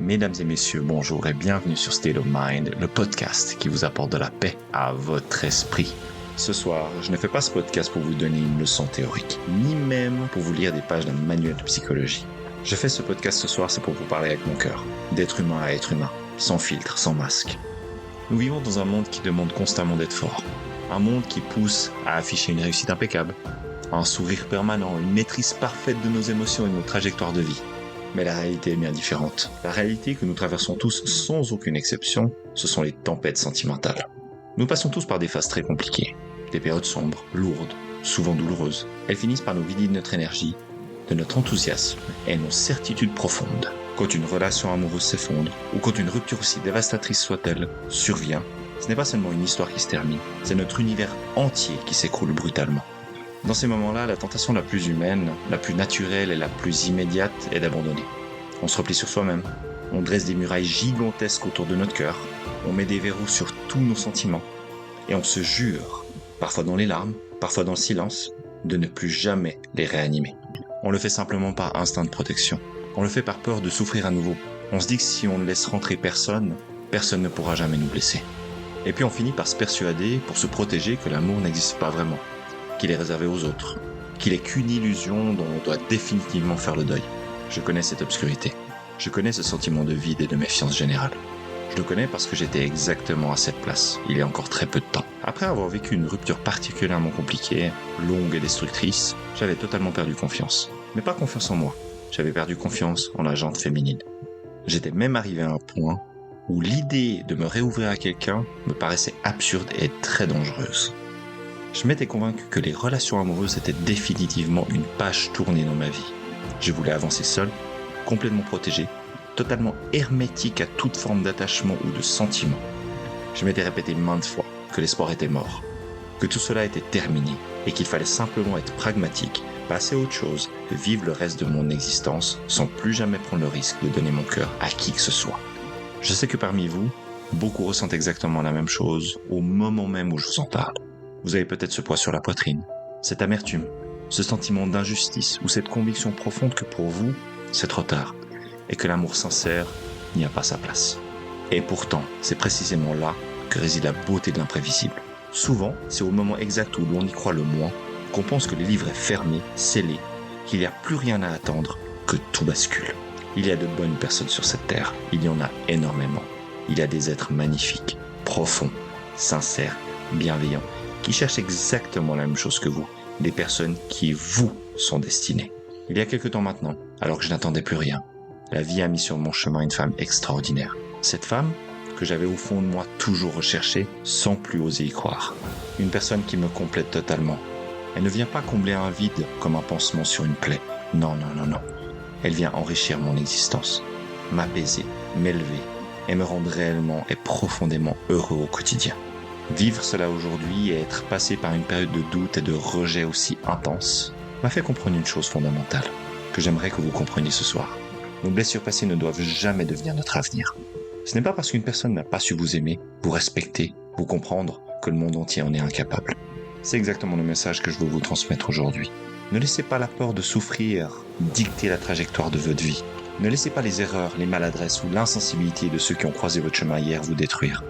Mesdames et messieurs, bonjour et bienvenue sur State of Mind, le podcast qui vous apporte de la paix à votre esprit. Ce soir, je ne fais pas ce podcast pour vous donner une leçon théorique, ni même pour vous lire des pages d'un manuel de psychologie. Je fais ce podcast ce soir, c'est pour vous parler avec mon cœur, d'être humain à être humain, sans filtre, sans masque. Nous vivons dans un monde qui demande constamment d'être fort, un monde qui pousse à afficher une réussite impeccable, un sourire permanent, une maîtrise parfaite de nos émotions et de nos trajectoires de vie. Mais la réalité est bien différente. La réalité que nous traversons tous sans aucune exception, ce sont les tempêtes sentimentales. Nous passons tous par des phases très compliquées, des périodes sombres, lourdes, souvent douloureuses. Elles finissent par nous vider de notre énergie, de notre enthousiasme et nos certitudes profondes. Quand une relation amoureuse s'effondre, ou quand une rupture aussi dévastatrice soit-elle survient, ce n'est pas seulement une histoire qui se termine, c'est notre univers entier qui s'écroule brutalement. Dans ces moments-là, la tentation la plus humaine, la plus naturelle et la plus immédiate est d'abandonner. On se replie sur soi-même, on dresse des murailles gigantesques autour de notre cœur, on met des verrous sur tous nos sentiments, et on se jure, parfois dans les larmes, parfois dans le silence, de ne plus jamais les réanimer. On le fait simplement par instinct de protection. On le fait par peur de souffrir à nouveau. On se dit que si on ne laisse rentrer personne, personne ne pourra jamais nous blesser. Et puis on finit par se persuader, pour se protéger, que l'amour n'existe pas vraiment, qu'il est réservé aux autres, qu'il est qu'une illusion dont on doit définitivement faire le deuil. Je connais cette obscurité. Je connais ce sentiment de vide et de méfiance générale. Je le connais parce que j'étais exactement à cette place, il y a encore très peu de temps. Après avoir vécu une rupture particulièrement compliquée, longue et destructrice, j'avais totalement perdu confiance. Mais pas confiance en moi, j'avais perdu confiance en la gente féminine. J'étais même arrivé à un point où l'idée de me réouvrir à quelqu'un me paraissait absurde et très dangereuse. Je m'étais convaincu que les relations amoureuses étaient définitivement une page tournée dans ma vie. Je voulais avancer seul, complètement protégé, totalement hermétique à toute forme d'attachement ou de sentiment. Je m'étais répété maintes fois que l'espoir était mort, que tout cela était terminé et qu'il fallait simplement être pragmatique, passer à autre chose, vivre le reste de mon existence sans plus jamais prendre le risque de donner mon cœur à qui que ce soit. Je sais que parmi vous, beaucoup ressentent exactement la même chose au moment même où je vous en parle. Vous avez peut-être ce poids sur la poitrine, cette amertume, ce sentiment d'injustice ou cette conviction profonde que pour vous, c'est trop tard et que l'amour sincère n'y a pas sa place. Et pourtant, c'est précisément là que réside la beauté de l'imprévisible. Souvent, c'est au moment exact où l'on y croit le moins qu'on pense que le livre est fermé, scellé, qu'il n'y a plus rien à attendre, que tout bascule. Il y a de bonnes personnes sur cette terre, il y en a énormément. Il y a des êtres magnifiques, profonds, sincères, bienveillants, qui cherchent exactement la même chose que vous, des personnes qui vous sont destinées. Il y a quelque temps maintenant, alors que je n'attendais plus rien, la vie a mis sur mon chemin une femme extraordinaire. Cette femme que j'avais au fond de moi toujours recherchée, sans plus oser y croire. Une personne qui me complète totalement. Elle ne vient pas combler un vide comme un pansement sur une plaie. Non. Elle vient enrichir mon existence, m'apaiser, m'élever et me rendre réellement et profondément heureux au quotidien. Vivre cela aujourd'hui et être passé par une période de doute et de rejet aussi intense m'a fait comprendre une chose fondamentale, que j'aimerais que vous compreniez ce soir. Nos blessures passées ne doivent jamais devenir notre avenir. Ce n'est pas parce qu'une personne n'a pas su vous aimer, vous respecter, vous comprendre, que le monde entier en est incapable. C'est exactement le message que je veux vous transmettre aujourd'hui. Ne laissez pas la peur de souffrir dicter la trajectoire de votre vie. Ne laissez pas les erreurs, les maladresses ou l'insensibilité de ceux qui ont croisé votre chemin hier vous détruire.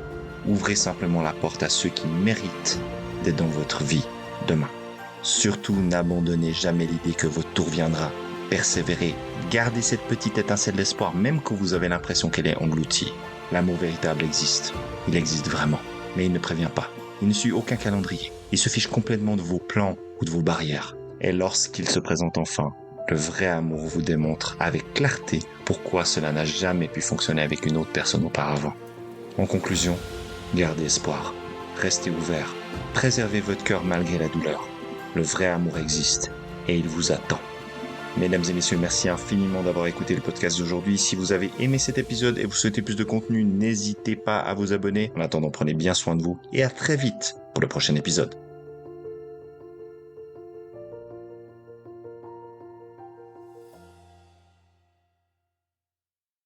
Ouvrez simplement la porte à ceux qui méritent d'être dans votre vie demain. Surtout, n'abandonnez jamais l'idée que votre tour viendra. Persévérez, gardez cette petite étincelle d'espoir même quand vous avez l'impression qu'elle est engloutie. L'amour véritable existe, il existe vraiment, mais il ne prévient pas. Il ne suit aucun calendrier, il se fiche complètement de vos plans ou de vos barrières. Et lorsqu'il se présente enfin, le vrai amour vous démontre avec clarté pourquoi cela n'a jamais pu fonctionner avec une autre personne auparavant. En conclusion, gardez espoir, restez ouvert, préservez votre cœur malgré la douleur. Le vrai amour existe et il vous attend. Mesdames et messieurs, merci infiniment d'avoir écouté le podcast d'aujourd'hui. Si vous avez aimé cet épisode et vous souhaitez plus de contenu, n'hésitez pas à vous abonner. En attendant, prenez bien soin de vous et à très vite pour le prochain épisode.